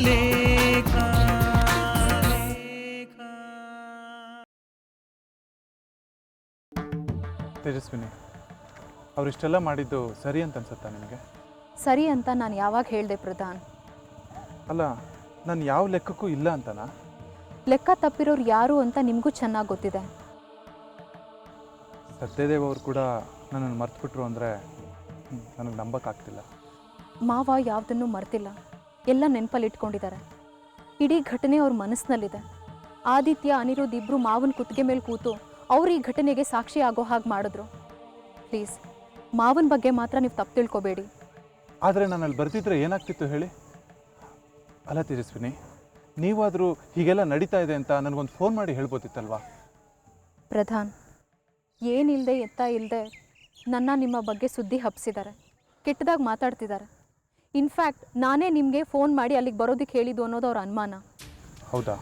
ಲೇಖ. ತೇಜಸ್ವಿನಿ, ಅವರಿಷ್ಟೆಲ್ಲ ಮಾಡಿದ್ದು ಸರಿ ಅಂತ ಅನ್ಸುತ್ತಾ ನಿನಗೆ? ಸರಿ ಅಂತ ನಾನು ಯಾವಾಗ ಹೇಳಿದೆ ಪ್ರಧಾನ್? ಅಲ್ಲ, ನಾನು ಯಾವ ಲೆಕ್ಕಕ್ಕೂ ಇಲ್ಲ ಅಂತನಾ? ಲೆಕ್ಕ ತಪ್ಪಿರೋರು ಯಾರು ಅಂತ ನಿಮಗೂ ಚೆನ್ನಾಗಿ ಗೊತ್ತಿದೆ. ಸತ್ಯದೇವ್ ಅವರು ಕೂಡ ನನ್ನನ್ನು ಮರ್ತುಬಿಟ್ರು ಅಂದರೆ ನನಗೆ ನಂಬಕ್ಕಾಗ್ತಿಲ್ಲ. ಮಾವ ಯಾವುದನ್ನು ಮರ್ತಿಲ್ಲ, ಎಲ್ಲ ನೆನಪಲ್ಲಿ ಇಟ್ಕೊಂಡಿದ್ದಾರೆ. ಇಡೀ ಘಟನೆ ಅವ್ರ ಮನಸ್ಸಿನಲ್ಲಿದೆ. ಆದಿತ್ಯ, ಅನಿರುದ್ಧ್ ಇಬ್ಬರು ಮಾವನ ಕುತ್ತಿಗೆ ಮೇಲೆ ಕೂತು ಅವ್ರು ಈ ಘಟನೆಗೆ ಸಾಕ್ಷಿ ಆಗೋ ಹಾಗೆ ಮಾಡಿದ್ರು. ಪ್ಲೀಸ್, ಮಾವನ ಬಗ್ಗೆ ಮಾತ್ರ ನೀವು ತಪ್ಪು ತಿಳ್ಕೊಬೇಡಿ. ಆದರೆ ನಾನಲ್ಲಿ ಬರ್ತಿದ್ರೆ ಏನಾಗ್ತಿತ್ತು ಹೇಳಿ? ಅಲ್ಲ ತೇಜಸ್ವಿನಿ, ನೀವಾದರೂ ಹೀಗೆಲ್ಲ ನಡೀತಾ ಇದೆ ಅಂತ ನನಗೊಂದು ಫೋನ್ ಮಾಡಿ ಹೇಳ್ಬೋದಿತ್ತಲ್ವಾ? ಪ್ರಧಾನ್, ಏನಿಲ್ಲದೆ ಎತ್ತ ಇಲ್ಲದೆ ನನ್ನ ನಿಮ್ಮ ಬಗ್ಗೆ ಸುದ್ದಿ ಹಬ್ಸಿದ್ದಾರೆ, ಕೆಟ್ಟದಾಗಿ ಮಾತಾಡ್ತಿದ್ದಾರೆ. ಇನ್ಫ್ಯಾಕ್ಟ್ ನಾನೇ ನಿಮಗೆ ಫೋನ್ ಮಾಡಿ ಅಲ್ಲಿಗೆ ಬರೋದಕ್ಕೆ ಹೇಳಿದ್ದು ಅನ್ನೋದು ಅವ್ರ ಅನುಮಾನ. ಹೌದಾ?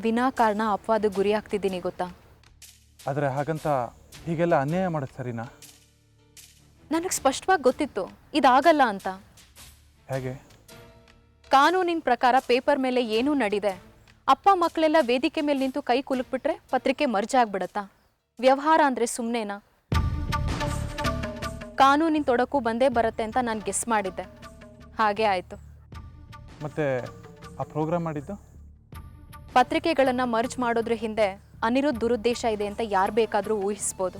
ವಿನಾಕಾರಣ ಅಪವಾದಕ್ಕೆ ಗುರಿ ಆಗ್ತಿದ್ದೀನಿ ಗೊತ್ತಾ? ಆದರೆ ಹಾಗಂತ ಹೀಗೆಲ್ಲ ಅನ್ಯಾಯ ಮಾಡೋದು ಸರಿನಾ? ನನಗೆ ಸ್ಪಷ್ಟವಾಗಿ ಗೊತ್ತಿತ್ತು ಇದಾಗಲ್ಲ ಅಂತ. ಹೇಗೆ? ಕಾನೂನಿನ ಪ್ರಕಾರ ಪೇಪರ್ ಮೇಲೆ ಏನೂ ನಡೀದೆ ಅಪ್ಪ ಮಕ್ಕಳೆಲ್ಲ ವೇದಿಕೆ ಮೇಲೆ ನಿಂತು ಕೈ ಕುಲುಕ್ಬಿಟ್ರೆ ಪತ್ರಿಕೆ ಮರ್ಜ್ ಆಗ್ಬಿಡತ್ತಾ? ವ್ಯವಹಾರ ಅಂದರೆ ಸುಮ್ಮನೆನಾ? ಕಾನೂನಿನ ತೊಡಕು ಬಂದೇ ಬರುತ್ತೆ ಅಂತ ನಾನು ಗೆಸ್ ಮಾಡಿದ್ದೆ, ಹಾಗೇ ಆಯಿತು. ಮತ್ತೆ ಆ ಪ್ರೋಗ್ರಾಮ್ ಮಾಡಿದ್ದು? ಪತ್ರಿಕೆಗಳನ್ನು ಮರ್ಜ್ ಮಾಡೋದ್ರ ಹಿಂದೆ ಅನಿರುದ್ಧ್ ದುರುದ್ದೇಶ ಇದೆ ಅಂತ ಯಾರು ಬೇಕಾದರೂ ಊಹಿಸ್ಬೋದು.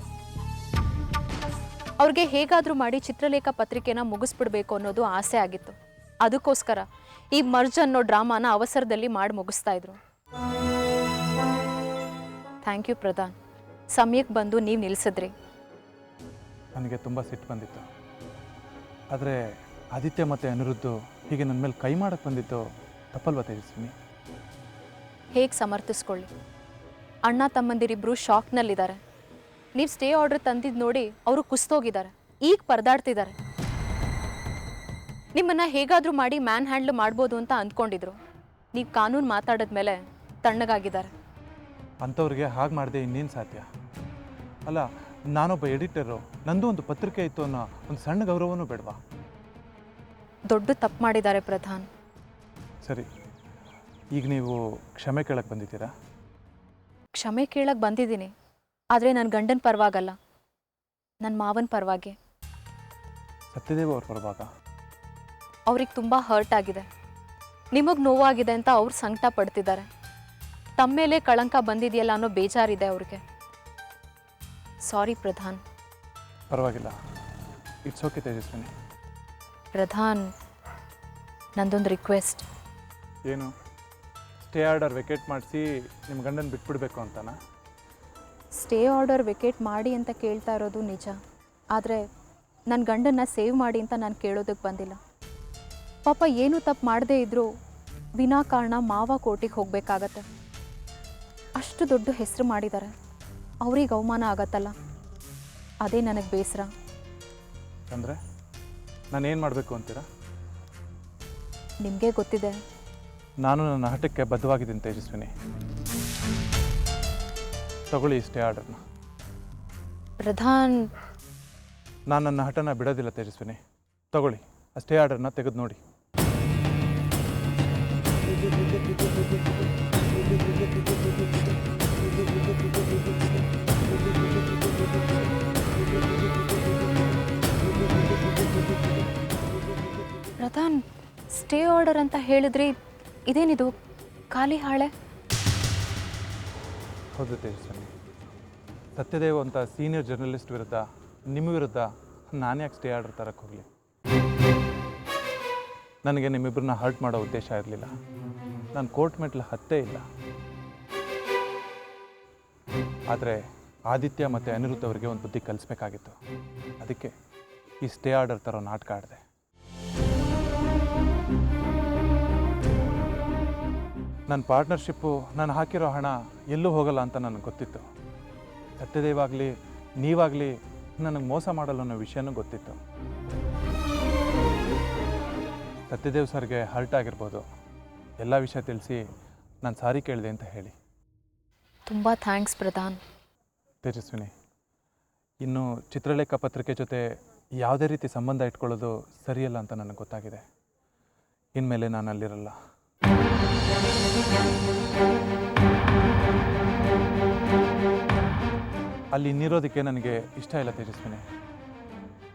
ಅವ್ರಿಗೆ ಹೇಗಾದರೂ ಮಾಡಿ ಚಿತ್ರಲೇಖ ಪತ್ರಿಕೆನ ಮುಗಿಸ್ಬಿಡ್ಬೇಕು ಅನ್ನೋದು ಆಸೆ ಆಗಿತ್ತು. ಅದಕ್ಕೋಸ್ಕರ ಈ ಮರ್ಜ್ ಅನ್ನೋ ಡ್ರಾಮಾನ ಅವಸರದಲ್ಲಿ ಮಾಡಿ ಮುಗಿಸ್ತಾ ಇದ್ರು. ಥ್ಯಾಂಕ್ ಯು ಪ್ರಧಾನ್, ಸಮಯಕ್ಕೆ ಬಂದು ನೀವು ನಿಲ್ಲಿಸಿದ್ರಿ. ನನಗೆ ತುಂಬ ಸಿಟ್ಟು ಬಂದಿತ್ತು. ಆದರೆ ಆದಿತ್ಯ ಮತ್ತು ಅನಿರುದ್ಧು ಹೀಗೆ ನನ್ನ ಮೇಲೆ ಕೈ ಮಾಡಕ್ಕೆ ಬಂದಿತ್ತು ತಪ್ಪಲ್ವಾ ತೇಜಸ್ವಿನಿ? ಹೇಗೆ ಸಮರ್ಥಿಸ್ಕೊಳ್ಳಿ? ಅಣ್ಣ ತಮ್ಮಂದಿರಿಬ್ಬರು ಶಾಕ್ನಲ್ಲಿದ್ದಾರೆ. ನೀವು ಸ್ಟೇ ಆರ್ಡರ್ ತಂದಿದ್ದು ನೋಡಿ ಅವರು ಕುಸ್ತೋಗಿದ್ದಾರೆ, ಈಗ ಪರದಾಡ್ತಿದ್ದಾರೆ. ನಿಮ್ಮನ್ನು ಹೇಗಾದರೂ ಮಾಡಿ ಮ್ಯಾನ್ ಹ್ಯಾಂಡ್ಲ್ ಮಾಡ್ಬೋದು ಅಂತ ಅಂದ್ಕೊಂಡಿದ್ರು. ನೀವು ಕಾನೂನು ಮಾತಾಡಿದ್ಮೇಲೆ ತಣ್ಣಗಾಗಿದ್ದಾರೆ. ಅಂಥವ್ರಿಗೆ ಹಾಗೆ ಮಾಡದೆ ಇನ್ನೇನು ಸಾಧ್ಯ? ಅಲ್ಲ, ನಾನೊಬ್ಬ ಎಡಿಟರು, ನಂದು ಒಂದು ಪತ್ರಿಕೆ ಇತ್ತು ಅನ್ನೋ ಒಂದು ಸಣ್ಣ ಗೌರವನೂ ಬೇಡವಾ? ದೊಡ್ಡ ತಪ್ಪು ಮಾಡಿದ್ದಾರೆ ಪ್ರಧಾನ್. ಸರಿ, ಈಗ ನೀವು ಕ್ಷಮೆ ಕೇಳಕ್ಕೆ ಬಂದಿದ್ದೀರಾ? ಕ್ಷಮೆ ಕೇಳಕ್ಕೆ ಬಂದಿದ್ದೀನಿ, ಆದರೆ ನನ್ನ ಗಂಡನ ಪರವಾಗಲ್ಲ, ನನ್ನ ಮಾವನ ಪರವಾಗಿ. ಸತ್ಯದೇವ್ ಅವ್ರ ಪರವಾಗ? ಅವ್ರಿಗೆ ತುಂಬ ಹರ್ಟ್ ಆಗಿದೆ, ನಿಮಗೆ ನೋವಾಗಿದೆ ಅಂತ ಅವ್ರು ಸಂಕಟ ಪಡ್ತಿದ್ದಾರೆ. ತಮ್ಮ ಮೇಲೆ ಕಳಂಕ ಬಂದಿದೆಯಲ್ಲ ಅನ್ನೋ ಬೇಜಾರಿದೆ ಅವ್ರಿಗೆ. ಸಾರಿ ಪ್ರಧಾನ್. ಪರವಾಗಿಲ್ಲ, ಇಟ್ಸ್ ಓಕೆ ತೇಜಸ್ವಿನಿ. ಪ್ರಧಾನ್, ನಂದೊಂದು ರಿಕ್ವೆಸ್ಟ್. ಏನು? ಸ್ಟೇ ಆರ್ಡರ್ ವೆಕೇಟ್ ಮಾಡಿಸಿ ನಿಮ್ಮ ಗಂಡನ ಬಿಟ್ಬಿಡ್ಬೇಕು ಅಂತನಾ? ಸ್ಟೇ ಆರ್ಡರ್ ವೆಕೇಟ್ ಮಾಡಿ ಅಂತ ಕೇಳ್ತಾ ಇರೋದು ನಿಜ, ಆದರೆ ನನ್ನ ಗಂಡನ್ನ ಸೇವ್ ಮಾಡಿ ಅಂತ ನಾನು ಕೇಳೋದಕ್ಕೆ ಬಂದಿಲ್ಲ. ಪಾಪ ಏನೂ ತಪ್ಪು ಮಾಡದೇ ಇದ್ದರೂ ವಿನಾಕಾರಣ ಮಾವ ಕೋರ್ಟಿಗೆ ಹೋಗಬೇಕಾಗತ್ತೆ. ಅಷ್ಟು ದೊಡ್ಡ ಹೆಸರು ಮಾಡಿದ್ದಾರೆ, ಅವ್ರಿಗೆ ಅವಮಾನ ಆಗತ್ತಲ್ಲ, ಅದೇ ನನಗೆ ಬೇಸರ. ಅಂದರೆ ನಾನೇನು ಮಾಡಬೇಕು ಅಂತೀರಾ? ನಿಮಗೆ ಗೊತ್ತಿದೆ, ನಾನು ನನ್ನ ಹಠಕ್ಕೆ ಬದ್ಧವಾಗಿದ್ದೀನಿ ತೇಜಸ್ವಿನಿ. ತಗೊಳ್ಳಿ ಸ್ಟೇ ಆರ್ಡರ್ನ. ಪ್ರಧಾನ್, ನಾನು ನನ್ನ ಹಠನ ಬಿಡೋದಿಲ್ಲ ತೇಜಸ್ವಿನಿ. ತಗೊಳ್ಳಿ, ಆ ಸ್ಟೇ ಆರ್ಡರ್ನ ತೆಗೆದು ನೋಡಿ. ಪ್ರಧಾನ್, ಸ್ಟೇ ಆರ್ಡರ್ ಅಂತ ಹೇಳಿದ್ರಿ, ಇದೇನಿದು ಖಾಲಿ ಹಾಳೆ? ಹೌದು ತೇಜಸ್ವಿನಿ, ಸತ್ಯದೇವ್ ಅಂತ ಸೀನಿಯರ್ ಜರ್ನಲಿಸ್ಟ್ ವಿರುದ್ಧ, ನಿಮ್ಮ ವಿರುದ್ಧ ನಾನು ಯಾಕೆ ಸ್ಟೇ ಆರ್ಡರ್ ತರಕ್ಕೆ ಹೋಗಲಿ? ನನಗೆ ನಿಮ್ಮಿಬ್ಬರನ್ನ ಹರ್ಟ್ ಮಾಡೋ ಉದ್ದೇಶ ಇರಲಿಲ್ಲ. ನಾನು ಕೋರ್ಟ್ ಮೆಟ್ಲು ಹತ್ತೇ ಇಲ್ಲ. ಆದರೆ ಆದಿತ್ಯ ಮತ್ತು ಅನಿರುದ್ಧ್ ಅವರಿಗೆ ಒಂದು ಬುದ್ಧಿ ಕಲಿಸ್ಬೇಕಾಗಿತ್ತು. ಅದಕ್ಕೆ ಈ ಸ್ಟೇ ಆರ್ಡರ್ ತರೋ ನಾಟಕ ಆಡಿದೆ. ನನ್ನ ಪಾರ್ಟ್ನರ್ಶಿಪ್ಪು, ನಾನು ಹಾಕಿರೋ ಹಣ ಎಲ್ಲೂ ಹೋಗಲ್ಲ ಅಂತ ನನಗೆ ಗೊತ್ತಿತ್ತು. ಸತ್ಯದೇವಾಗಲಿ ನೀವಾಗಲಿ ನನಗೆ ಮೋಸ ಮಾಡಲ್ಲ ಅನ್ನೋ ವಿಷಯನೂ ಗೊತ್ತಿತ್ತು. ಸತ್ಯದೇವ್ ಸರ್ಗೆ ಹರ್ಟ್ ಆಗಿರ್ಬೋದು, ಎಲ್ಲ ವಿಷಯ ತಿಳಿಸಿ ನಾನು ಸಾರಿ ಕೇಳಿದೆ ಅಂತ ಹೇಳಿ. ತುಂಬ ಥ್ಯಾಂಕ್ಸ್ ಪ್ರಧಾನ್. ತೇಜಸ್ವಿನಿ, ಇನ್ನು ಚಿತ್ರಲೇಖ ಪತ್ರಿಕೆ ಜೊತೆ ಯಾವುದೇ ರೀತಿ ಸಂಬಂಧ ಇಟ್ಕೊಳ್ಳೋದು ಸರಿಯಲ್ಲ ಅಂತ ನನಗೆ ಗೊತ್ತಾಗಿದೆ. ಇನ್ಮೇಲೆ ನಾನು ಅಲ್ಲಿರಲ್ಲ. ಅಲ್ಲಿ ಇನ್ನಿರೋದಕ್ಕೆ ನನಗೆ ಇಷ್ಟ ಇಲ್ಲ ತೇಜಸ್ವಿನಿ.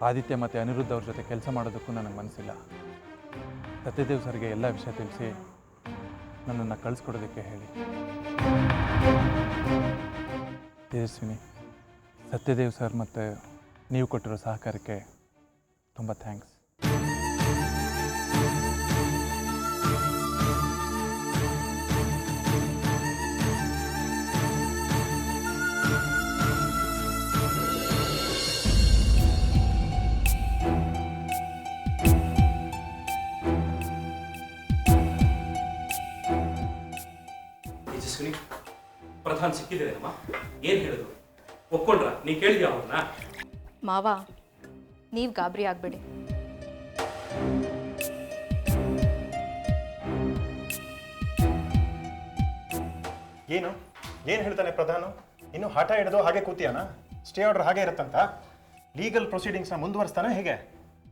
ಆದಿತ್ಯ ಮತ್ತು ಅನಿರುದ್ಧ ಅವ್ರ ಜೊತೆ ಕೆಲಸ ಮಾಡೋದಕ್ಕೂ ನನಗೆ ಮನಸ್ಸಿಲ್ಲ. ಸತ್ಯದೇವ್ ಸರ್ಗೆ ಎಲ್ಲ ವಿಷಯ ತಿಳಿಸಿ ನನ್ನನ್ನು ಕಳಿಸ್ಕೊಡೋದಕ್ಕೆ ಹೇಳಿ. ತೇಜಸ್ವಿನಿ, ಸತ್ಯದೇವ್ ಸರ್ ಮತ್ತು ನೀವು ಕೊಟ್ಟಿರೋ ಸಹಕಾರಕ್ಕೆ ತುಂಬ ಥ್ಯಾಂಕ್ಸ್. ಪ್ರಧಾನ್ ಸಿಕ್ಕಿದ್ದೇನಮ್ಮ? ಏನು ಹೇಳಿದ್ರು? ಒಪ್ಕೊಂಡ್ರ? ನೀ ಕೇಳಿದ್ಯಾ ಅವ್ರನ್ನ? ಮಾವ, ನೀವು ಗಾಬರಿ ಆಗಬೇಡಿ. ಏನು ಹೇಳ್ತಾನೆ ಪ್ರಧಾನು? ಇನ್ನು ಹಠ ಹಿಡಿದು ಹಾಗೆ ಕೂತಿಯಾನ? ಸ್ಟೇ ಆರ್ಡರ್ ಹಾಗೆ ಇರುತ್ತಂತ? ಲೀಗಲ್ ಪ್ರೊಸೀಡಿಂಗ್ಸ್ನ ಮುಂದುವರಿಸ್ತಾನೆ ಹೇಗೆ?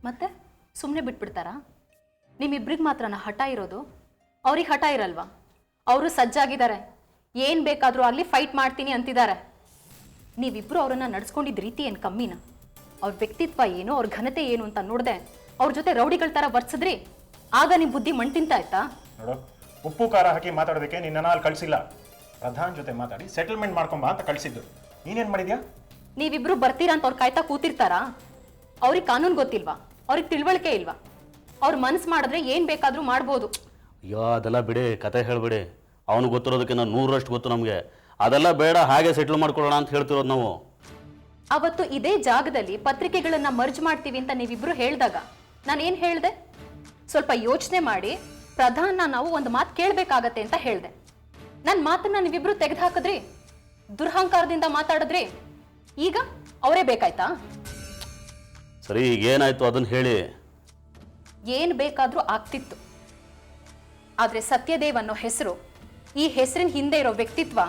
ಮತ್ತೆ ಸುಮ್ಮನೆ ಬಿಟ್ಬಿಡ್ತಾರಾ? ನಿಮ್ಮಿಬ್ರಿಗೆ ಮಾತ್ರನ ಹಠ ಇರೋದು? ಅವ್ರಿಗೆ ಹಠ ಇರಲ್ವಾ? ಅವರು ಸಜ್ಜಾಗಿದ್ದಾರೆ, ಏನು ಬೇಕಾದರೂ ಆಗಲಿ ಫೈಟ್ ಮಾಡ್ತೀನಿ ಅಂತಿದ್ದಾರೆ. ನೀವಿಬ್ಬರು ಅವರನ್ನು ನಡೆಸ್ಕೊಂಡಿದ್ದ ರೀತಿ ಏನು ಕಮ್ಮಿನ? ಅವ್ರ ವ್ಯಕ್ತಿತ್ವ ಏನು, ಅವ್ರ ಘನತೆ ಏನು ಅಂತ ನೋಡಿದೆ ಅವ್ರ ಜೊತೆ ರೌಡಿಗಳ ಥರ ವರ್ಸಿದ್ರಿ, ಆಗ ನಿಮ್ಮ ಬುದ್ಧಿ ಮಣ್ಣು ತಿಂತ ಆಯ್ತಾ? ನೋಡು, ಉಪ್ಪು ಖಾರ ಹಾಕಿ ಮಾತಾಡೋದಕ್ಕೆ ನಿನ್ನ ಅಲ್ಲಿ ಕಳಿಸಿಲ್ಲ. ಪ್ರಧಾನ್ ಜೊತೆ ಮಾತಾಡಿ ಸೆಟಲ್ಮೆಂಟ್ ಮಾಡ್ಕೊಂಬ ಅಂತ ಕಳಿಸಿದ್ದು. ನೀನೇನು ಮಾಡಿದ್ಯಾ? ನೀವಿಬ್ರು ಬರ್ತೀರಾ ಅಂತ ಅವ್ರು ಕಾಯ್ತಾ ಕೂತಿರ್ತಾರಾ? ಅವ್ರಿಗೆ ಕಾನೂನು ಗೊತ್ತಿಲ್ವಾ? ಅವ್ರಿಗೆ ತಿಳುವಳಿಕೆ ಇಲ್ವಾ? ಅವ್ರ ಮನಸ್ಸು ಮಾಡಿದ್ರೆ ಏನು ಬೇಕಾದರೂ ಮಾಡ್ಬೋದು. ಅಯ್ಯೋ ಅದೆಲ್ಲ ಬಿಡಿ, ಕತೆ ಹೇಳ್ಬಿಡಿ. ಅವನು ಗೊತ್ತಿರೋದಕ್ಕೆ ನಾನು 100ರಷ್ಟು ಗೊತ್ತು ನಮಗೆ. ಅದೆಲ್ಲ ಬೇಡ, ಹಾಗೆ ಸೆಟ್ಲ್ ಮಾಡ್ಕೊಳ್ಳೋಣ ಅಂತ ಹೇಳ್ತಿರೋದು ನಾವು. ಅವತ್ತು ಇದೇ ಜಾಗದಲ್ಲಿ ಪತ್ರಿಕೆಗಳನ್ನ ಮರ್ಜ್ ಮಾಡ್ತೀವಿ ಅಂತ ನೀವಿಬ್ರು ಹೇಳಿದಾಗ ನಾನು ಏನು ಹೇಳಿದೆ? ಸ್ವಲ್ಪ ಯೋಚನೆ ಮಾಡಿ ಪ್ರಧಾನ ನಾವು ಒಂದು ಮಾತು ಕೇಳಬೇಕಾಗತ್ತೆ ಅಂತ ಹೇಳಿದೆ. ನನ್ನ ಮಾತನ್ನ ನೀವಿಬ್ರು ತೆಗೆದು ಹಾಕಿದ್ರಿ, ದುರಹಂಕಾರದಿಂದ ಮಾತಾಡಿದ್ರಿ. ಈಗ ಅವರೇ ಬೇಕಾಯ್ತಾ? ಸರಿ, ಈಗ ಏನಾಯ್ತು ಅದನ್ನು ಹೇಳಿ. ಏನು ಬೇಕಾದರೂ ಆಗ್ತಿತ್ತು, ಆದರೆ ಸತ್ಯದೇವ್ ಅನ್ನೋ ಹೆಸರು, ಈ ಹೆಸರಿನ ಹಿಂದೆ ಇರೋ ವ್ಯಕ್ತಿತ್ವ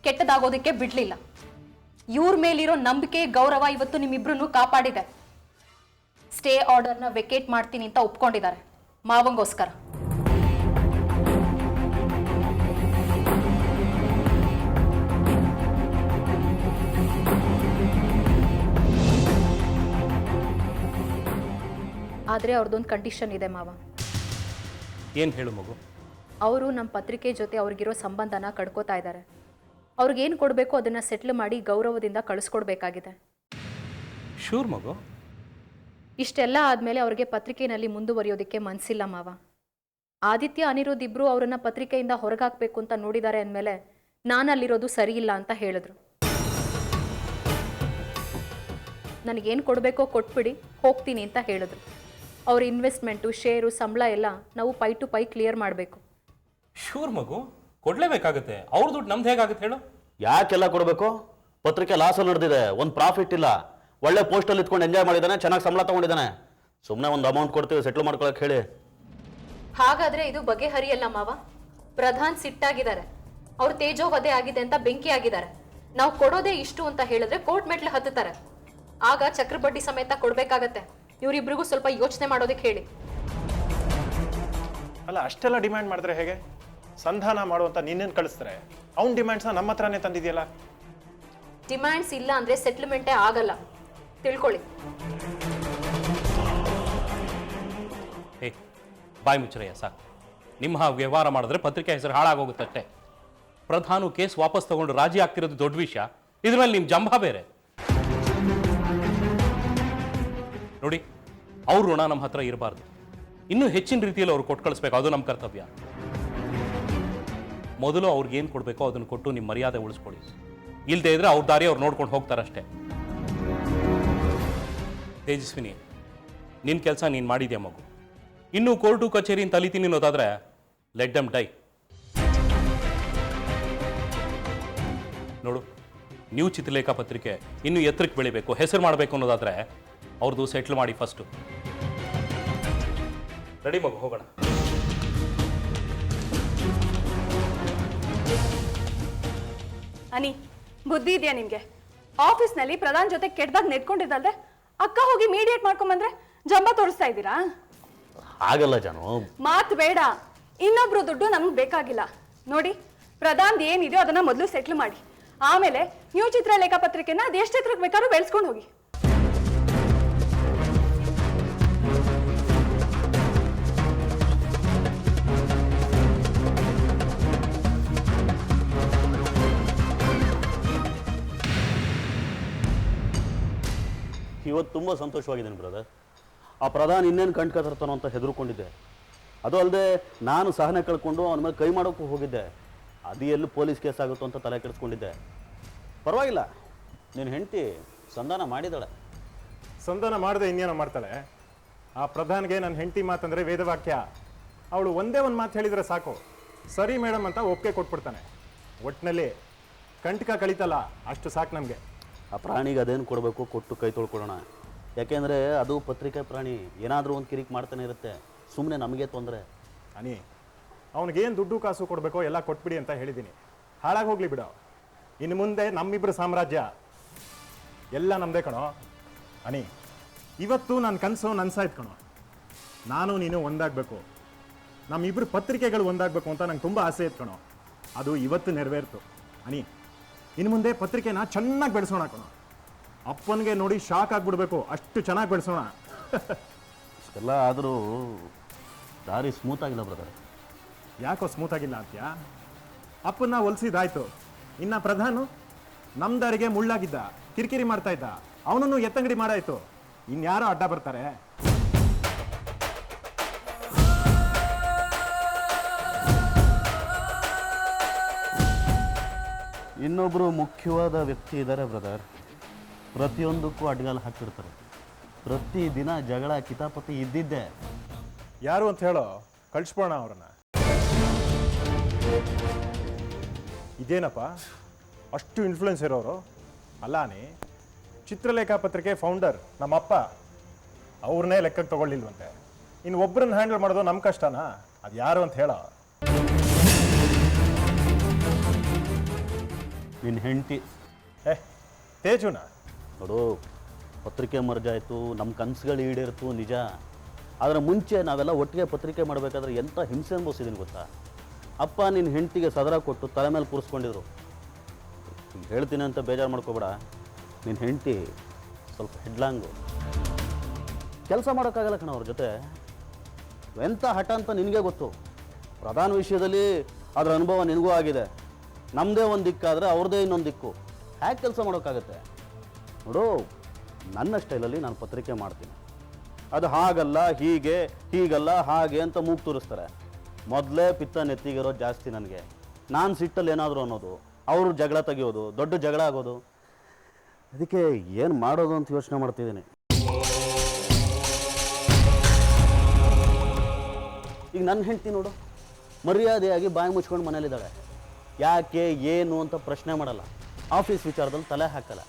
ಕೆಟ್ಟದಾಗೋದಕ್ಕೆ ಬಿಡಲಿಲ್ಲ. ಇವ್ರ ಮೇಲಿರೋ ನಂಬಿಕೆ, ಗೌರವ ಇವತ್ತು ನಿಮ್ಮಿಬ್ರು ಕಾಪಾಡಿದೆ. ಸ್ಟೇ ಆರ್ಡರ್ನ ವೆಕೇಟ್ ಮಾಡ್ತೀನಿ ಅಂತ ಒಪ್ಕೊಂಡಿದ್ದಾರೆ ಮಾವಂಗೋಸ್ಕರ. ಆದರೆ ಅವ್ರದ್ದೊಂದು ಕಂಡೀಷನ್ ಇದೆ ಮಾವ. ಏನು ಹೇಳು ಮಗು? ಅವರು ನಮ್ಮ ಪತ್ರಿಕೆ ಜೊತೆ ಅವ್ರಿಗಿರೋ ಸಂಬಂಧನ ಕಡ್ಕೋತಾ ಇದ್ದಾರೆ. ಅವ್ರಿಗೇನು ಕೊಡಬೇಕು ಅದನ್ನು ಸೆಟ್ಲ್ ಮಾಡಿ ಗೌರವದಿಂದ ಕಳಿಸ್ಕೊಡ್ಬೇಕಾಗಿದೆ. ಶೂರ್ ಮಗು? ಇಷ್ಟೆಲ್ಲ ಆದಮೇಲೆ ಅವ್ರಿಗೆ ಪತ್ರಿಕೆಯಲ್ಲಿ ಮುಂದುವರಿಯೋದಕ್ಕೆ ಮನಸ್ಸಿಲ್ಲ ಮಾವ. ಆದಿತ್ಯ ಅನಿರುದ್ಧ ಇಬ್ಬರು ಅವರನ್ನು ಪತ್ರಿಕೆಯಿಂದ ಹೊರಗಾಕಬೇಕು ಅಂತ ನೋಡಿದ್ದಾರೆ ಅಂದಮೇಲೆ ನಾನು ಅಲ್ಲಿರೋದು ಸರಿಯಿಲ್ಲ ಅಂತ ಹೇಳಿದ್ರು. ನನಗೇನು ಕೊಡಬೇಕೋ ಕೊಟ್ಬಿಡಿ, ಹೋಗ್ತೀನಿ ಅಂತ ಹೇಳಿದ್ರು. ಅವ್ರ ಇನ್ವೆಸ್ಟ್ಮೆಂಟು, ಶೇರು, ಸಂಬಳ ಎಲ್ಲ ನಾವು ಪೈ ಟು ಪೈ ಕ್ಲಿಯರ್ ಮಾಡಬೇಕು. ಶೂರ್ ಮಗು, ಕೊಡಲೇಬೇಕಾಗುತ್ತೆ. ಅವ್ರ ದುಡ್ಡು ನಮ್ದು ಹೇಗಾಗುತ್ತೆ ಹೇಳು? ಯಾಕೆಲ್ಲ ಕೊಡಬೇಕು? ಪತ್ರಿಕೆ ಲಾಸಲ್ಲಿ ನಡೆದಿದೆ, ಒಂದು ಪ್ರಾಫಿಟ್ ಇಲ್ಲ. ಒಳ್ಳೆ ಪೋಸ್ಟಲ್ಲಿ ಇಟ್ಕೊಂಡು ಎಂಜಾಯ್ ಮಾಡಿದ್ದಾನೆ, ಚೆನ್ನಾಗಿ ಸಂಬಳ ತೊಗೊಂಡಿದ್ದಾನೆ. ಸುಮ್ಮನೆ ಒಂದು ಅಮೌಂಟ್ ಕೊಡ್ತೀವಿ, ಸೆಟ್ಲ್ ಮಾಡ್ಕೊಳಕ್ಕೆ ಹೇಳಿ. ಹಾಗಾದರೆ ಇದು ಬಗೆಹರಿಯಲ್ಲ ಮಾವ. ಪ್ರಧಾನ್ ಸಿಟ್ಟಾಗಿದ್ದಾರೆ, ಅವ್ರ ತೇಜೋವಧೆ ಆಗಿದೆ ಅಂತ ಬೆಂಕಿ ಆಗಿದ್ದಾರೆ. ನಾವು ಕೊಡೋದೇ ಇಷ್ಟು ಅಂತ ಹೇಳಿದ್ರೆ ಕೋರ್ಟ್ ಮೆಟ್ಲು ಹತ್ತುತ್ತಾರೆ. ಆಗ ಚಕ್ರಬಡ್ಡಿ ಸಮೇತ ಕೊಡಬೇಕಾಗತ್ತೆ. ಇವರಿಬ್ರಿಗೂ ಸ್ವಲ್ಪ ಯೋಚನೆ ಮಾಡೋದಕ್ಕೆ ಹೇಳಿ. ಅಲ್ಲ, ಅಷ್ಟೆಲ್ಲ ಡಿಮ್ಯಾಂಡ್ ಮಾಡಿದ್ರೆ ಹೇಗೆ? ಸಂಧಾನ ಮಾಡುವಂತ ನಿನ್ನೇನು ಕಳಿಸ್ತಾರೆ? ಅವ್ನ ಡಿಮ್ಯಾಂಡ್ಸ್ನ ನಮ್ಮ ಹತ್ರನೇ ತಂದಿದೆಯಲ್ಲ. ಡಿಮ್ಯಾಂಡ್ಸ್ ಇಲ್ಲ ಅಂದರೆ ಸೆಟ್ಲ್ಮೆಂಟೇ ಆಗಲ್ಲ, ತಿಳ್ಕೊಳ್ಳಿ. ಹೇ, ಬಾಯಿ ಮುಚ್ಚರಯ್ಯ ಸಾಕು. ನಿಮ್ಮ ವ್ಯವಹಾರ ಮಾಡಿದ್ರೆ ಪತ್ರಿಕೆ ಹೆಸರು ಹಾಳಾಗೋಗುತ್ತಷ್ಟೇ. ಪ್ರಧಾನು ಕೇಸ್ ವಾಪಸ್ ತಗೊಂಡು ರಾಜಿ ಆಗ್ತಿರೋದು ದೊಡ್ಡ ವಿಷಯ, ಇದ್ರ ಮೇಲೆ ನಿಮ್ಮ ಜಂಭ ಬೇರೆ. ನೋಡಿ, ಅವ್ರ ಋಣ ನಮ್ಮ ಹತ್ರ ಇರಬಾರ್ದು. ಇನ್ನೂ ಹೆಚ್ಚಿನ ರೀತಿಯಲ್ಲಿ ಅವ್ರು ಕೊಟ್ಟು ಕಳಿಸ್ಬೇಕು, ಅದು ನಮ್ಮ ಕರ್ತವ್ಯ. ಮೊದಲು ಅವ್ರಿಗೇನು ಕೊಡಬೇಕೋ ಅದನ್ನು ಕೊಟ್ಟು ನಿಮ್ಮ ಮರ್ಯಾದೆ ಉಳಿಸ್ಕೊಳ್ಳಿ. ಇಲ್ಲದೆ ಇದ್ರೆ ಅವ್ರ ದಾರಿ ಅವ್ರು ನೋಡ್ಕೊಂಡು ಹೋಗ್ತಾರಷ್ಟೇ. ತೇಜಸ್ವಿನಿ, ನಿನ್ನ ಕೆಲಸ ನೀನು ಮಾಡಿದ್ಯಾ ಮಗು. ಇನ್ನೂ ಕೋರ್ಟು ಕಚೇರಿ ಅಂತ ಅಲಿತೀನಿ ಅನ್ನೋದಾದ್ರೆ ಲೆಟ್ ದಮ್ ಡೈ. ನೋಡು, ನ್ಯೂ ಚಿತ್ರಲೇಖ ಪತ್ರಿಕೆ ಇನ್ನೂ ಎತ್ತರಕ್ಕೆ ಬೆಳಿಬೇಕು, ಹೆಸರು ಮಾಡಬೇಕು ಅನ್ನೋದಾದ್ರೆ ಅವ್ರದ್ದು ಸೆಟ್ಲ್ ಮಾಡಿ ಫಸ್ಟು. ರೆಡಿ ಮಗು, ಹೋಗೋಣ. ಅನಿ, ಬುದ್ಧಿ ಇದೆಯಾ ನಿಮ್ಗೆ? ಆಫೀಸ್ನಲ್ಲಿ ಪ್ರಧಾನ್ ಜೊತೆ ಕೆಟ್ಟದಾಗ ನೆಡ್ಕೊಂಡಿದ್ದಲ್ದೆ ಅಕ್ಕ ಹೋಗಿ ಮೀಡಿಯೇಟ್ ಮಾಡ್ಕೊಂಬಂದ್ರೆ ಜಂಬ ತೋರಿಸ್ತಾ ಇದ್ದೀರಾ? ಆಗಲ್ಲ ಜಾನು. ಮಾತು ಬೇಡ. ಇನ್ನೊಬ್ರು ದುಡ್ಡು ನಮ್ಗೆ ಬೇಕಾಗಿಲ್ಲ. ನೋಡಿ, ಪ್ರಧಾನ್ ಏನಿದೆಯೋ ಅದನ್ನ ಮೊದಲು ಸೆಟ್ಲ್ ಮಾಡಿ, ಆಮೇಲೆ ನೀವು ಚಿತ್ರಲೇಖಾ ಪತ್ರಿಕೆನ ಅದೆಷ್ಟು ಎತ್ತರಕ್ಕೆ ಬೇಕಾದ್ರೂ ಬೆಳೆಸ್ಕೊಂಡು ಹೋಗಿ. ಇವತ್ತು ತುಂಬ ಸಂತೋಷವಾಗಿದ್ದೇನೆ ಬ್ರದರ್. ಆ ಪ್ರಧಾನ್ ಇನ್ನೇನು ಕಂಡ್ಕತಿರ್ತಾನೋ ಅಂತ ಹೆದರ್ಕೊಂಡಿದ್ದೆ. ಅದು ಅಲ್ಲದೆ ನಾನು ಸಹನೆ ಕಳ್ಕೊಂಡು ಅವನ ಮೇಲೆ ಕೈ ಮಾಡೋಕ್ಕೂ ಹೋಗಿದ್ದೆ. ಅದು ಎಲ್ಲಿ ಪೊಲೀಸ್ ಕೇಸ್ ಆಗುತ್ತೋ ಅಂತ ತಲೆ ಕೆಡಿಸ್ಕೊಂಡಿದ್ದೆ. ಪರವಾಗಿಲ್ಲ, ನೀನು ಹೆಂಡತಿ ಸಂಧಾನ ಮಾಡಿದಾಳೆ. ಸಂಧಾನ ಮಾಡದೆ ಇನ್ನೇನೋ ಮಾಡ್ತಾಳೆ. ಆ ಪ್ರಧಾನ್ಗೆ ನನ್ನ ಹೆಂಡತಿ ಮಾತಂದರೆ ವೇದವಾಕ್ಯ. ಅವಳು ಒಂದೇ ಒಂದು ಮಾತು ಹೇಳಿದರೆ ಸಾಕು, ಸರಿ ಮೇಡಮ್ ಅಂತ ಒಪ್ಪಿಗೆ ಕೊಟ್ಬಿಡ್ತಾನೆ. ಒಟ್ಟಿನಲ್ಲಿ ಕಂಟಕ ಕಳೀತಲ್ಲ, ಅಷ್ಟು ಸಾಕು ನಮಗೆ. ಆ ಪ್ರಾಣಿಗೆ ಅದೇನು ಕೊಡಬೇಕು ಕೊಟ್ಟು ಕೈ ತೊಳ್ಕೊಡೋಣ. ಯಾಕೆಂದರೆ ಅದು ಪತ್ರಿಕೆ ಪ್ರಾಣಿ, ಏನಾದರೂ ಒಂದು ಕಿರಿಕ್ ಮಾಡ್ತಾನೆ ಇರುತ್ತೆ. ಸುಮ್ಮನೆ ನಮಗೆ ತೊಂದರೆ. ಅನಿ, ಅವನಿಗೇನು ದುಡ್ಡು ಕಾಸು ಕೊಡಬೇಕೋ ಎಲ್ಲ ಕೊಟ್ಬಿಡಿ ಅಂತ ಹೇಳಿದ್ದೀನಿ. ಹಾಳಾಗಿ ಹೋಗ್ಲಿ ಬಿಡೋ. ಇನ್ನು ಮುಂದೆ ನಮ್ಮಿಬ್ಬರು ಸಾಮ್ರಾಜ್ಯ ಎಲ್ಲ ನಮ್ಮದೇ ಕಣೋ. ಅನಿ, ಇವತ್ತು ನನ್ನ ಕನಸು ನನ್ಸಾಯ್ತು ಕಣೋ. ನಾನು ನೀನು ಒಂದಾಗಬೇಕು, ನಮ್ಮಿಬ್ಬರು ಪತ್ರಿಕೆಗಳು ಒಂದಾಗಬೇಕು ಅಂತ ನಂಗೆ ತುಂಬ ಆಸೆ ಇತ್ತು ಕಣೋ. ಅದು ಇವತ್ತು ನೆರವೇರ್ತು. ಅನಿ, ಇನ್ನು ಮುಂದೆ ಪತ್ರಿಕೆನ ಚೆನ್ನಾಗಿ ಬೆಳೆಸೋಣ ಕಣೋ. ಅಪ್ಪನಿಗೆ ನೋಡಿ ಶಾಕ್ ಆಗಿಬಿಡ್ಬೇಕು, ಅಷ್ಟು ಚೆನ್ನಾಗಿ ಬೆಳೆಸೋಣ. ಇಷ್ಟೆಲ್ಲ ಆದರೂ ದಾರಿ ಸ್ಮೂತ್ ಆಗಿಲ್ಲ ಬ್ರದರ್. ಯಾಕೋ ಸ್ಮೂತ್ ಆಗಿಲ್ಲ ಅಂತ್ಯಾ? ಅಪ್ಪನ್ನ ಹೊಲಿಸಿದಾಯ್ತು. ಇನ್ನು ಪ್ರಧಾನು ನಮ್ಮ ದಾರಿಗೆ ಮುಳ್ಳಾಗಿದ್ದ, ಕಿರಿಕಿರಿ ಮಾಡ್ತಾ ಇದ್ದ, ಅವನನ್ನು ಎತ್ತಂಗಡಿ ಮಾಡಾಯ್ತು. ಇನ್ಯಾರೋ ಅಡ್ಡ ಬರ್ತಾರೆ? ಇನ್ನೊಬ್ಬರು ಮುಖ್ಯವಾದ ವ್ಯಕ್ತಿ ಇದ್ದಾರೆ ಬ್ರದರ್. ಪ್ರತಿಯೊಂದಕ್ಕೂ ಅಡ್ಗಾಲು ಹಾಕಿರ್ತಾರೆ. ಪ್ರತಿದಿನ ಜಗಳ ಕಿತಾಪತಿ ಇದ್ದಿದ್ದೆ. ಯಾರು ಅಂತ ಹೇಳೋ, ಕಳಿಸ್ಬೋಣ ಅವ್ರನ್ನ. ಇದೇನಪ್ಪ ಅಷ್ಟು ಇನ್ಫ್ಲೂಯೆನ್ಸ್ ಇರೋರು? ಅಲ್ಲಾನಿ, ಚಿತ್ರಲೇಖಾ ಪತ್ರಿಕೆ ಫೌಂಡರ್ ನಮ್ಮಪ್ಪ, ಅವ್ರನ್ನೇ ಲೆಕ್ಕಕ್ಕೆ ತಗೊಳ್ಳಿಲ್ವಂತೆ. ಇನ್ನು ಒಬ್ಬರನ್ನ ಹ್ಯಾಂಡಲ್ ಮಾಡೋದು ನಮ್ಮ ಕಷ್ಟನಾ? ಅದು ಯಾರು ಅಂತ ಹೇಳೋ. ನಿನ್ನ ಹೆಂಡತಿ ತೇಜುನ ನೋಡು, ಪತ್ರಿಕೆ ಮರ್ಜಾಯಿತು, ನಮ್ಮ ಕನಸುಗಳು ಈಡೇರಿತು ನಿಜ. ಆದರೆ ಮುಂಚೆ ನಾವೆಲ್ಲ ಒಟ್ಟಿಗೆ ಪತ್ರಿಕೆ ಮಾಡಬೇಕಾದ್ರೆ ಎಂಥ ಹಿಂಸೆ ಅನುಭವಿಸಿದ್ದೀನಿ ಗೊತ್ತಾ? ಅಪ್ಪ ನಿನ್ನ ಹೆಂಡತಿಗೆ ಸದರ ಕೊಟ್ಟು ತಲೆ ಮೇಲೆ ಕೂರಿಸ್ಕೊಂಡಿದ್ರು. ಹೇಳ್ತೀನಿ ಅಂತ ಬೇಜಾರು ಮಾಡ್ಕೋಬೇಡ, ನಿನ್ನ ಹೆಂಡತಿ ಸ್ವಲ್ಪ ಹೆಡ್ಲಾಂಗು. ಕೆಲಸ ಮಾಡೋಕ್ಕಾಗಲ್ಲ ಕಣ ಅವ್ರ ಜೊತೆ. ಎಂಥ ಹಠ ಅಂತ ನಿನಗೆ ಗೊತ್ತು. ಪ್ರಧಾನ ವಿಷಯದಲ್ಲಿ ಅದರ ಅನುಭವ ನಿನಗೂ ಆಗಿದೆ. ನಮ್ಮದೇ ಒಂದು ದಿಕ್ಕಾದರೆ ಅವ್ರದ್ದೇ ಇನ್ನೊಂದು ದಿಕ್ಕು. ಹೇಗೆ ಕೆಲಸ ಮಾಡೋಕ್ಕಾಗತ್ತೆ? ನೋಡು, ನನ್ನ ಸ್ಟೈಲಲ್ಲಿ ನಾನು ಪತ್ರಿಕೆ ಮಾಡ್ತೀನಿ. ಅದು ಹಾಗಲ್ಲ ಹೀಗೆ, ಹೀಗಲ್ಲ ಹಾಗೆ ಅಂತ ಮೂಗು ತೋರಿಸ್ತಾರೆ. ಮೊದಲೇ ಪಿತ್ತ ನೆತ್ತಿಗಿರೋ ಜಾಸ್ತಿ ನನಗೆ. ನಾನು ಸಿಟ್ಟಲ್ಲಿ ಏನಾದರೂ ಅನ್ನೋದು, ಅವರು ಜಗಳ ತೆಗಿಯೋದು, ದೊಡ್ಡ ಜಗಳ ಆಗೋದು. ಅದಕ್ಕೆ ಏನು ಮಾಡೋದು ಅಂತ ಯೋಚನೆ ಮಾಡ್ತಿದ್ದೀನಿ. ಈಗ ನನ್ನ ಹೆಂಡ್ತಿ ನೋಡು, ಮರ್ಯಾದೆಯಾಗಿ ಬಾಯಿ ಮುಚ್ಕೊಂಡು ಮನೇಲಿದ್ದಾಳೆ. ಯಾಕೆ ಏನು ಅಂತ ಪ್ರಶ್ನೆ ಮಾಡಲ್ಲ. ಆಫೀಸ್ ವಿಚಾರದಲ್ಲಿ ತಲೆ ಹಾಕಲ್ಲ.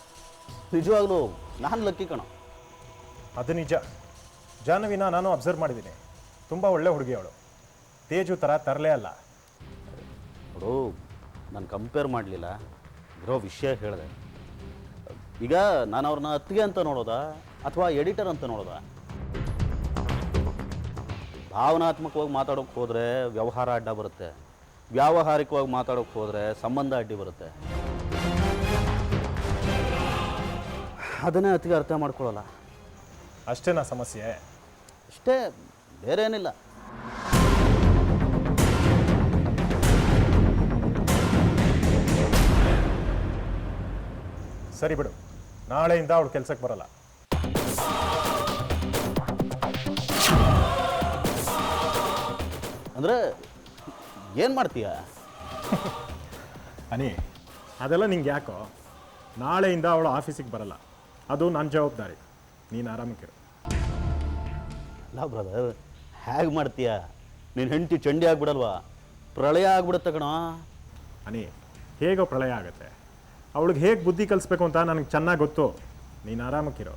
ನಿಜವಾಗ್ಲೂ ನಾನು ಲಕ್ಕಿ ಕಣೋ. ಅದು ನಿಜ. ಜಾಹ್ನವಿನ ನಾನು ಅಬ್ಸರ್ವ್ ಮಾಡಿದ್ದೀನಿ. ತುಂಬ ಒಳ್ಳೆ ಹುಡುಗಿ ಅವಳು. ತೇಜು ಥರ ತರಲೇ ಅಲ್ಲ. ನೋಡು, ನಾನು ಕಂಪೇರ್ ಮಾಡಲಿಲ್ಲ, ಇರೋ ವಿಷಯ ಹೇಳಿದೆ. ಈಗ ನಾನು ಅವ್ರನ್ನ ಅತ್ತಿಗೆ ಅಂತ ನೋಡೋದಾ ಅಥವಾ ಎಡಿಟರ್ ಅಂತ ನೋಡೋದಾ? ಭಾವನಾತ್ಮಕವಾಗಿ ಮಾತಾಡೋಕ್ಕೆ ಹೋದರೆ ವ್ಯವಹಾರ ಅಡ್ಡ ಬರುತ್ತೆ. ವ್ಯಾವಹಾರಿಕವಾಗಿ ಮಾತಾಡೋಕ್ಕೆ ಹೋದರೆ ಸಂಬಂಧ ಅಡ್ಡಿ ಬರುತ್ತೆ. ಅದನ್ನೇ ಅತ್ತಿಗೆ ಅರ್ಥ ಮಾಡ್ಕೊಳ್ಳಲ್ಲ. ಅಷ್ಟೇನಾ ಸಮಸ್ಯೆ? ಅಷ್ಟೇ, ಬೇರೆ ಏನಿಲ್ಲ. ಸರಿ ಬಿಡು, ನಾಳೆಯಿಂದ ಅವಳು ಕೆಲಸಕ್ಕೆ ಬರಲ್ಲ. ಅಂದರೆ ಏನು ಮಾಡ್ತೀಯ? ಅನಿ, ಅದೆಲ್ಲ ನಿಂಗೆ ಯಾಕೋ? ನಾಳೆಯಿಂದ ಅವಳು ಆಫೀಸಿಗೆ ಬರಲ್ಲ. ಅದು ನನ್ನ ಜವಾಬ್ದಾರಿ. ನೀನು ಆರಾಮಕ್ಕಿರು. ಅಲ್ಲ ಬ್ರದರ್, ಹೇಗೆ ಮಾಡ್ತೀಯ? ನೀನು ಹೆಂಡತಿ ಚಂಡಿ ಆಗ್ಬಿಡಲ್ವಾ? ಪ್ರಳಯ ಆಗ್ಬಿಡುತ್ತೆ ಕಣೋ. ಅನಿ, ಹೇಗೋ ಪ್ರಳಯ ಆಗುತ್ತೆ. ಅವಳಿಗೆ ಹೇಗೆ ಬುದ್ಧಿ ಕಲಿಸ್ಬೇಕು ಅಂತ ನನಗೆ ಚೆನ್ನಾಗಿ ಗೊತ್ತು. ನೀನು ಆರಾಮಕ್ಕಿರೋ.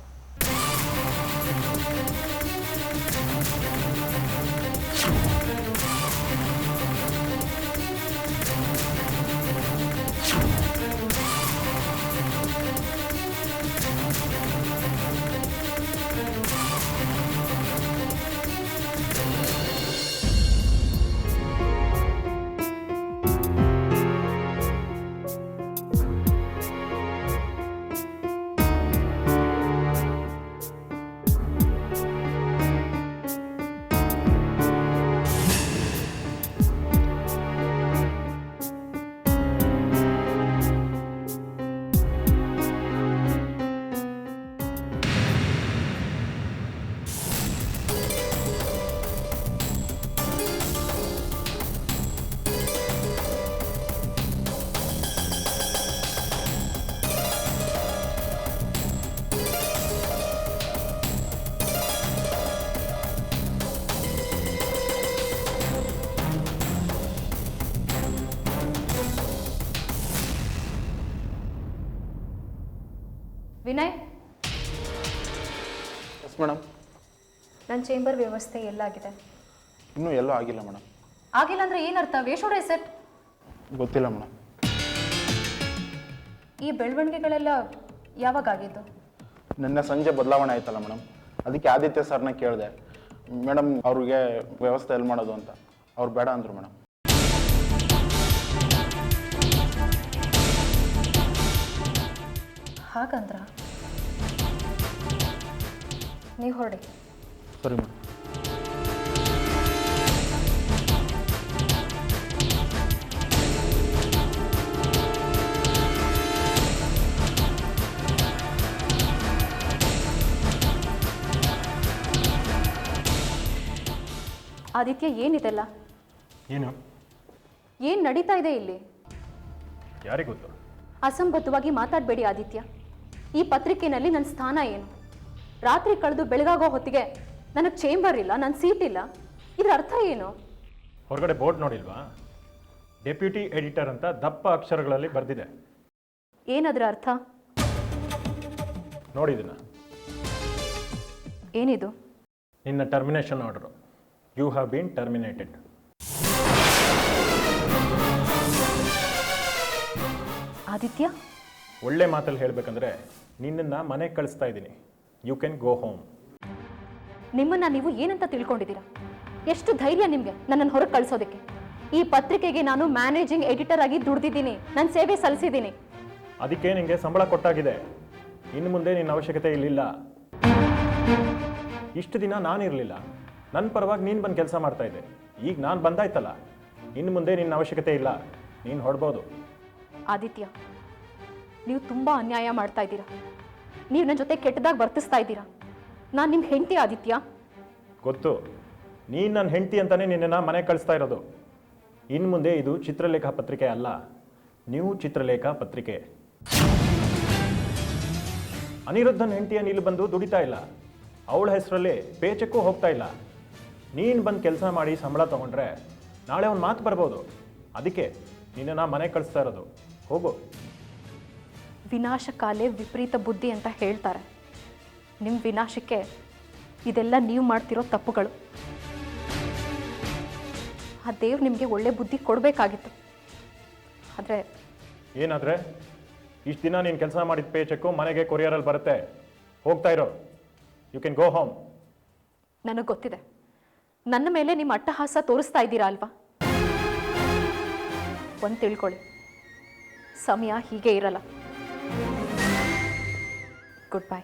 Vinay, yes madam. ನನ್ನ ಚೇಂಬರ್ ವ್ಯವಸ್ಥೆ ಎಲ್ಲಾಗಿದೆ? ಇನ್ನೂ ಎಲ್ಲೂ ಆಗಿಲ್ಲ ಮೇಡಮ್. ಆಗಿಲ್ಲ ಅಂದರೆ ಏನರ್ಥ? ವೇಷೋಡ ಸೆಟ್ ಗೊತ್ತಿಲ್ಲ ಮೇಡಮ್. ಈ ಬೆಳವಣಿಗೆಗಳೆಲ್ಲ ಯಾವಾಗ ಆಗಿದ್ದು? ನಿನ್ನೆ ಸಂಜೆ ಬದಲಾವಣೆ ಆಯ್ತಲ್ಲ ಮೇಡಮ್, ಅದಕ್ಕೆ ಆದಿತ್ಯ ಸರ್ನ ಕೇಳಿದೆ ಮೇಡಮ್ ಅವ್ರಿಗೆ ವ್ಯವಸ್ಥೆ ಎಲ್ಲಿ ಮಾಡೋದು ಅಂತ. ಅವ್ರು ಬೇಡ ಅಂದರು ಮೇಡಮ್. ಹಾಗಂದ್ರ ನೀವು ಹೊರಡಿ. ಸರಿ ಮೇಡಮ್. ಆದಿತ್ಯ, ಏನಿದೆಲ್ಲ? ಏನು ಏನು ನಡೀತಾ ಇದೆ ಇಲ್ಲಿ? ಯಾರಿಗೆ ಗೊತ್ತು? ಅಸಂಬದ್ಧವಾಗಿ ಮಾತಾಡಬೇಡಿ ಆದಿತ್ಯ. ಈ ಪತ್ರಿಕೆಯಲ್ಲಿ ನನ್ನ ಸ್ಥಾನ ಏನು? ರಾತ್ರಿ ಕಳೆದು ಬೆಳಗಾಗೋ ಹೊತ್ತಿಗೆ ನನಗೆ ಚೇಂಬರ್ ಇಲ್ಲ, ನನ್ನ ಸೀಟ್ ಇಲ್ಲ. ಇದರ ಅರ್ಥ ಏನು? ಹೊರಗಡೆ ಬೋರ್ಡ್ ನೋಡಿಲ್ವಾ? ಡೆಪ್ಯೂಟಿ ಎಡಿಟರ್ ಅಂತ ದಪ್ಪ ಅಕ್ಷರಗಳಲ್ಲಿ ಬರೆದಿದೆ. ಏನದರ ಅರ್ಥ? ನೋಡಿದನ? ಏನಿದು? ನಿನ್ನ termination order. You have been terminated. Aditya, ಒಳ್ಳೆ ಮಾತಲ್ಲಿ ಹೇಳಬೇಕಂದ್ರೆ ನಿನ್ನನ್ನು ಮನೆಗೆ ಕಳಿಸ್ತಾ ಇದ್ದೀನಿ. You can go home. ನಿಮ್ಮನ್ನ ನೀವು ಏನಂತ ತಿಳ್ಕೊಂಡಿದ್ದೀರಾ? ಎಷ್ಟು ಧೈರ್ಯ ನಿಮಗೆ ನನ್ನನ್ನು ಹೊರಗೆ ಕಳಿಸೋದಕ್ಕೆ? ಈ ಪತ್ರಿಕೆಗೆ ನಾನು ಮ್ಯಾನೇಜಿಂಗ್ ಎಡಿಟರ್ ಆಗಿ ದುಡ್ದಿದ್ದೀನಿ, ನನ್ನ ಸೇವೆ ಸಲ್ಲಿಸಿದ್ದೀನಿ. ಅದಕ್ಕೆ ನಿಮಗೆ ಸಂಬಳ ಕೊಟ್ಟಾಗಿದೆ. ಇನ್ನು ಮುಂದೆ ನಿನ್ನ ಅವಶ್ಯಕತೆ ಇರಲಿಲ್ಲ. ಇಷ್ಟು ದಿನ ನಾನಿರಲಿಲ್ಲ, ನನ್ನ ಪರವಾಗಿ ನೀನು ಬಂದು ಕೆಲಸ ಮಾಡ್ತಾ ಇದ್ದೆ. ಈಗ ನಾನು ಬಂದಾಯ್ತಲ್ಲ, ಇನ್ನು ಮುಂದೆ ನಿನ್ನ ಅವಶ್ಯಕತೆ ಇಲ್ಲ, ನೀನು ಹೊಡ್ಬೋದು. ಆದಿತ್ಯ, ನೀವು ತುಂಬ ಅನ್ಯಾಯ ಮಾಡ್ತಾ ಇದ್ದೀರಾ. ನೀವು ನನ್ನ ಜೊತೆ ಕೆಟ್ಟದಾಗಿ ವರ್ತಿಸ್ತಾ ಇದ್ದೀರಾ. ನಾನು ನಿಮ್ಮ ಹೆಂಡತಿ ಆದಿತ್ಯ. ಗೊತ್ತು, ನೀನು ನನ್ನ ಹೆಂಡತಿ ಅಂತಾನೆ ನಿನ್ನನ್ನು ಮನೆಗೆ ಕಳಿಸ್ತಾ ಇರೋದು. ಇನ್ನು ಮುಂದೆ ಇದು ಚಿತ್ರಲೇಖ ಪತ್ರಿಕೆ ಅಲ್ಲ, ನೀವು ಚಿತ್ರಲೇಖ ಪತ್ರಿಕೆ. ಅನಿರುದ್ಧನ್ ಹೆಂಡತಿಯನ್ನು ಇಲ್ಲಿ ಬಂದು ದುಡಿತಾ ಇಲ್ಲ, ಅವಳ ಹೆಸರಲ್ಲಿ ಪೇಚಕ್ಕೂ ಹೋಗ್ತಾ ಇಲ್ಲ. ನೀನು ಬಂದು ಕೆಲಸ ಮಾಡಿ ಸಂಬಳ ತೊಗೊಂಡ್ರೆ ನಾಳೆ ಒಂದು ಮಾತು ಬರ್ಬೋದು. ಅದಕ್ಕೆ ನಿನ್ನನ್ನು ಮನೆಗೆ ಕಳಿಸ್ತಾ ಇರೋದು. ಹೋಗು. ವಿನಾಶಕಾಲೇ ವಿಪರೀತ ಬುದ್ಧಿ ಅಂತ ಹೇಳ್ತಾರೆ. ನಿಮ್ಮ ವಿನಾಶಕ್ಕೆ ಇದೆಲ್ಲ ನೀವು ಮಾಡ್ತಿರೋ ತಪ್ಪುಗಳು. ಆ ದೇವ್ರು ನಿಮಗೆ ಒಳ್ಳೆ ಬುದ್ಧಿ ಕೊಡಬೇಕಾಗಿತ್ತು. ಆದರೆ ಏನಾದರೆ ಇಷ್ಟು ದಿನ ನೀನು ಕೆಲಸ ಮಾಡಿದ ಪೇ ಚೆಕ್ಕು ಮನೆಗೆ ಕೊರಿಯರಲ್ಲಿ ಬರುತ್ತೆ. ಹೋಗ್ತಾ ಇರೋ. You can go home. ನನಗೆ ಗೊತ್ತಿದೆ, ನನ್ನ ಮೇಲೆ ನಿಮ್ಮ ಅಟ್ಟಹಾಸ ತೋರಿಸ್ತಾ ಇದ್ದೀರಾ ಅಲ್ವಾ? ಒಂದು ತಿಳ್ಕೊಳ್ಳಿ, ಸಮಯ ಹೀಗೆ ಇರಲ್ಲ. Good bye.